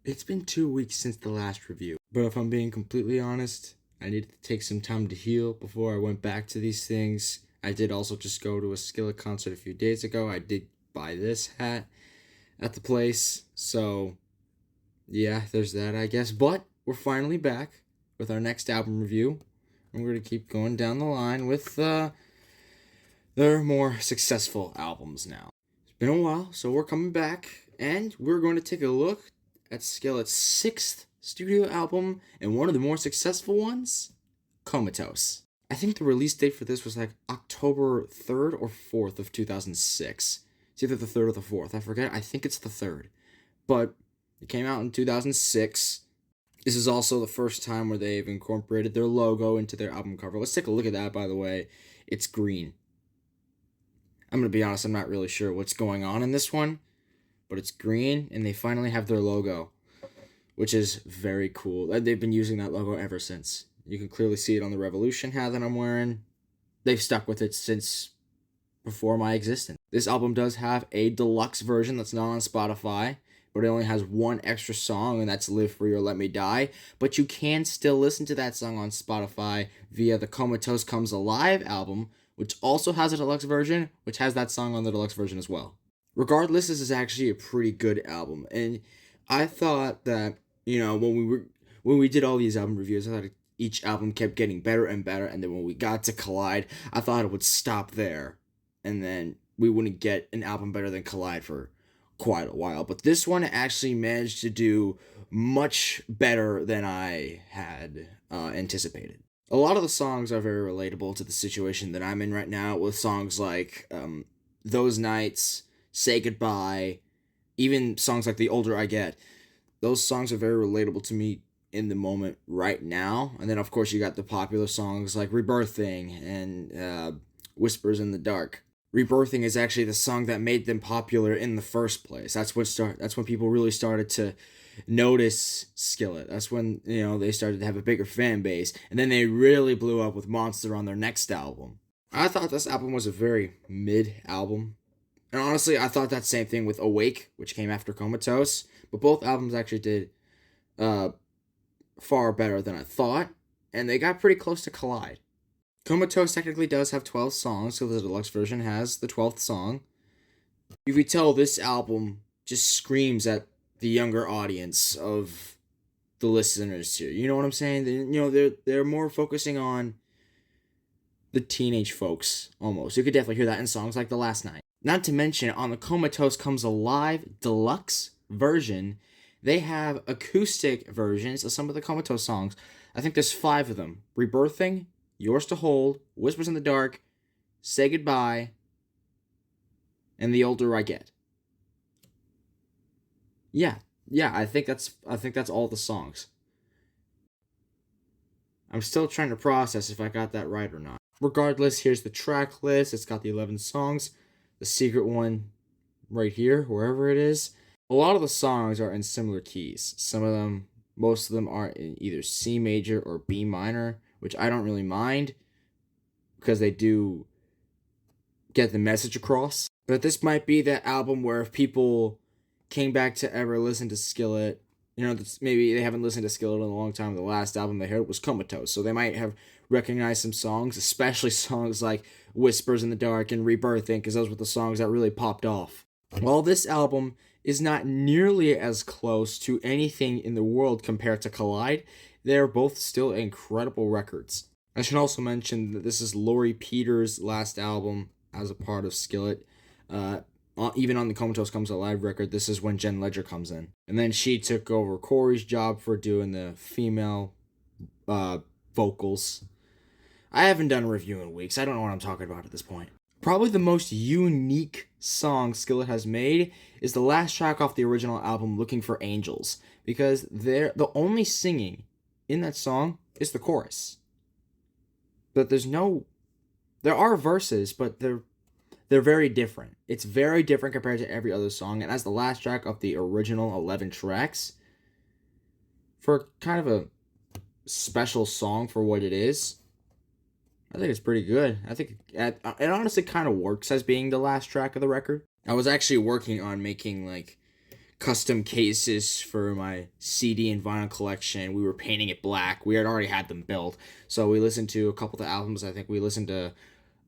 It's been 2 weeks since the last review, but if I'm being completely honest, I needed to take some time to heal before I went back to these things. I did also just go to a Skillet concert a few days ago. I did buy this hat at the place, so yeah, there's that, I guess. But we're finally back with our next album review, and we're going to keep going down the line with their more successful albums now. It's been a while, so we're coming back, and we're going to take a look at Skillet's sixth studio album, and one of the more successful ones, Comatose. I think the release date for this was like October 3rd or 4th of 2006. It's either the 3rd or the 4th. I forget. I think it's the 3rd. But it came out in 2006. This is also the first time where they've incorporated their logo into their album cover. Let's take a look at that, by the way. It's green. I'm going to be honest, I'm not really sure what's going on in this one, but it's green, and they finally have their logo, which is very cool. They've been using that logo ever since. You can clearly see it on the Revolution hat that I'm wearing. They've stuck with it since before my existence. This album does have a deluxe version that's not on Spotify, but it only has one extra song, and that's Live Free or Let Me Die. But you can still listen to that song on Spotify via the Comatose Comes Alive album, which also has a deluxe version, which has that song on the deluxe version as well. Regardless, this is actually a pretty good album, and I thought that, when we did all these album reviews, I thought each album kept getting better and better, and then when we got to Collide, I thought it would stop there, and then we wouldn't get an album better than Collide for quite a while. But this one actually managed to do much better than I had anticipated. A lot of the songs are very relatable to the situation that I'm in right now, with songs like Those Nights, Say Goodbye, even songs like The Older I Get. Those songs are very relatable to me in the moment right now. And then, of course, you got the popular songs like Rebirthing and Whispers in the Dark. Rebirthing is actually the song that made them popular in the first place. That's when people really started to notice Skillet. That's when, they started to have a bigger fan base. And then they really blew up with Monster on their next album. I thought this album was a very mid album. And honestly, I thought that same thing with Awake, which came after Comatose. But both albums actually did far better than I thought. And they got pretty close to Collide. Comatose technically does have 12 songs, so the deluxe version has the 12th song. You could tell this album just screams at the younger audience of the listeners here. You know what I'm saying? They're more focusing on the teenage folks, almost. You could definitely hear that in songs like The Last Night. Not to mention, on the Comatose Comes Alive deluxe version, they have acoustic versions of some of the Comatose songs. I think there's 5 of them. Rebirthing, Yours to Hold, Whispers in the Dark, Say Goodbye, and The Older I Get. Yeah, I think that's all the songs. I'm still trying to process if I got that right or not. Regardless, here's the track list. It's got the 11 songs. The secret one right here, wherever it is. A lot of the songs are in similar keys. Most of them are in either C major or B minor, which I don't really mind because they do get the message across. But this might be that album where if people came back to ever listen to Skillet, maybe they haven't listened to Skillet in a long time. The last album they heard was Comatose, so they might have recognized some songs, especially songs like Whispers in the Dark and Rebirthing, because those were the songs that really popped off. While this album is not nearly as close to anything in the world compared to Collide, they're both still incredible records. I should also mention that this is Lori Peters' last album as a part of Skillet. Even on the Comatose Comes Alive record, this is when Jen Ledger comes in. And then she took over Corey's job for doing the female vocals. I haven't done a review in weeks. I don't know what I'm talking about at this point. Probably the most unique song Skillet has made is the last track off the original album, Looking for Angels, because the only singing in that song is the chorus. But there are verses, but they're very different. It's very different compared to every other song, and as the last track of the original 11 tracks, for kind of a special song for what it is, I think it's pretty good. I think it honestly kind of works as being the last track of the record. I was actually working on making custom cases for my CD and vinyl collection. We were painting it black. We had already had them built. So we listened to a couple of the albums. I think we listened to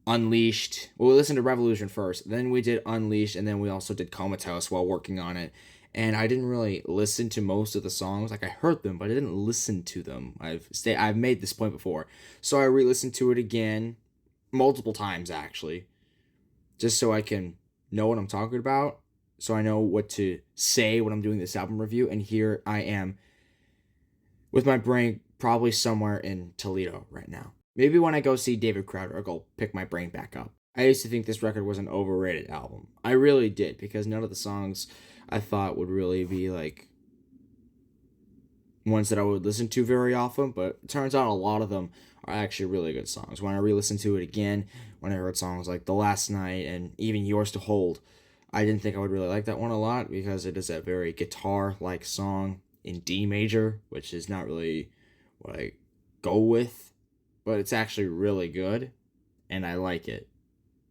Unleashed. Well, we listened to Revolution first. Then we did Unleashed, and then we also did Comatose while working on it. And I didn't really listen to most of the songs. Like, I heard them, but I didn't listen to them. I've made this point before. So I re-listened to it again multiple times, actually, just so I can know what I'm talking about, so I know what to say when I'm doing this album review. And here I am with my brain probably somewhere in Toledo right now. Maybe when I go see David Crowder, I'll go pick my brain back up. I used to think this record was an overrated album. I really did, because none of the songs I thought would really be like ones that I would listen to very often, but it turns out a lot of them are actually really good songs. When I re-listened to it again, when I heard songs like The Last Night and even Yours to Hold, I didn't think I would really like that one a lot, because it is a very guitar-like song in D major, which is not really what I go with, but it's actually really good, and I like it.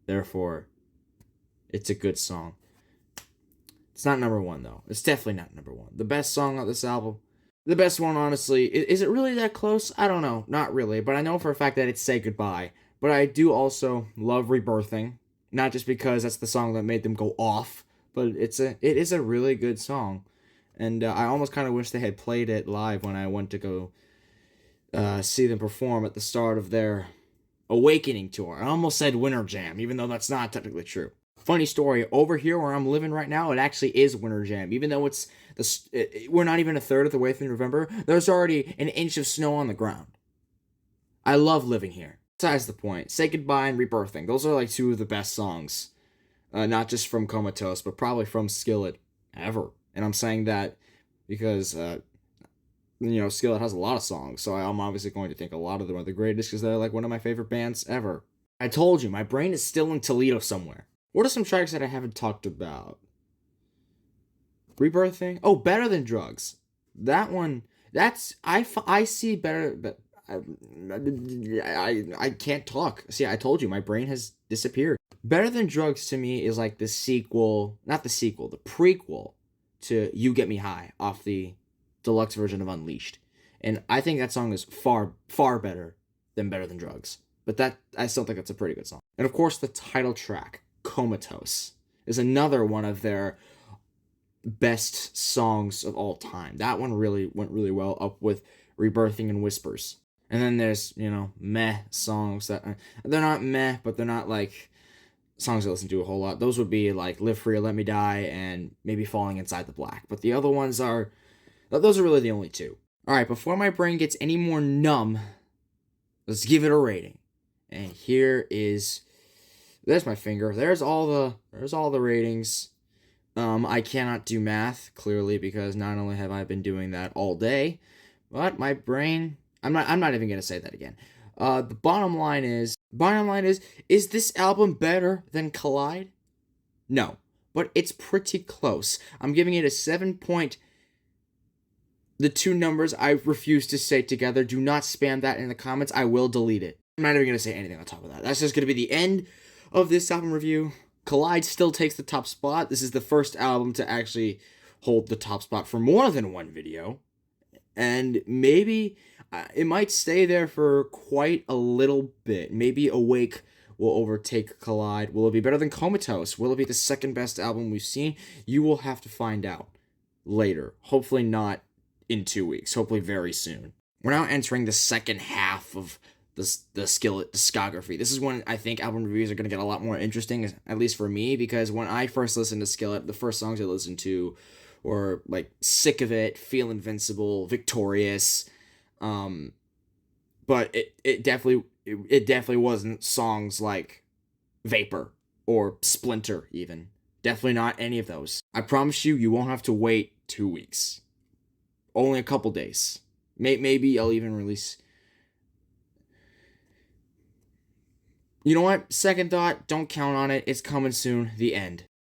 Therefore, it's a good song. It's not number one, though. It's definitely not number one. The best song on this album, the best one, honestly, is it really that close? I don't know. Not really, but I know for a fact that it's Say Goodbye. But I do also love Rebirthing, not just because that's the song that made them go off, but it is a really good song. And I almost kind of wish they had played it live when I went to go see them perform at the start of their Awakening tour. I almost said Winter Jam, even though that's not technically true. Funny story, over here where I'm living right now, it actually is Winter Jam. Even though we're not even a third of the way through November, there's already an inch of snow on the ground. I love living here. Besides the point, Say Goodbye and Rebirthing. Those are like two of the best songs. Not just from Comatose, but probably from Skillet ever. And I'm saying that because, Skillet has a lot of songs, so I'm obviously going to think a lot of them are the greatest because they're like one of my favorite bands ever. I told you, my brain is still in Toledo somewhere. What are some tracks that I haven't talked about? Rebirthing? Oh, Better Than Drugs. That one, I see better, but I can't talk. See, I told you, my brain has disappeared. Better Than Drugs to me is like the sequel, not the sequel, the prequel to You Get Me High off the deluxe version of Unleashed. And I think that song is far, far better than Better Than Drugs. But I still think that's a pretty good song. And of course, the title track, Comatose, is another one of their best songs of all time. That one really went really well up with Rebirthing and Whispers. And then there's, meh songs that they're not meh, but they're not like songs I listen to a whole lot. Those would be like Live Free or Let Me Die and maybe Falling Inside the Black. But the other ones those are really the only two. All right, before my brain gets any more numb, let's give it a rating. And there's my finger. There's all the ratings. I cannot do math, clearly, because not only have I been doing that all day, but my brain, I'm not even going to say that again. The bottom line is, this album better than Collide? No, but it's pretty close. I'm giving it a 7 point. The two numbers I refuse to say together. Do not spam that in the comments. I will delete it. I'm not even going to say anything on top of that. That's just going to be the end of this album review. Collide still takes the top spot. This is the first album to actually hold the top spot for more than one video. And maybe it might stay there for quite a little bit. Maybe Awake will overtake Collide. Will it be better than Comatose? Will it be the second best album we've seen? You will have to find out later. Hopefully not in 2 weeks. Hopefully very soon. We're now entering the second half of the Skillet discography. This is when I think album reviews are going to get a lot more interesting, at least for me, because when I first listened to Skillet, the first songs I listened to were like Sick of It, Feel Invincible, Victorious, but it definitely wasn't songs like Vapor or Splinter even. Definitely not any of those. I promise you won't have to wait 2 weeks. Only a couple days. Maybe I'll even release. You know what? Second thought, don't count on it. It's coming soon. The end.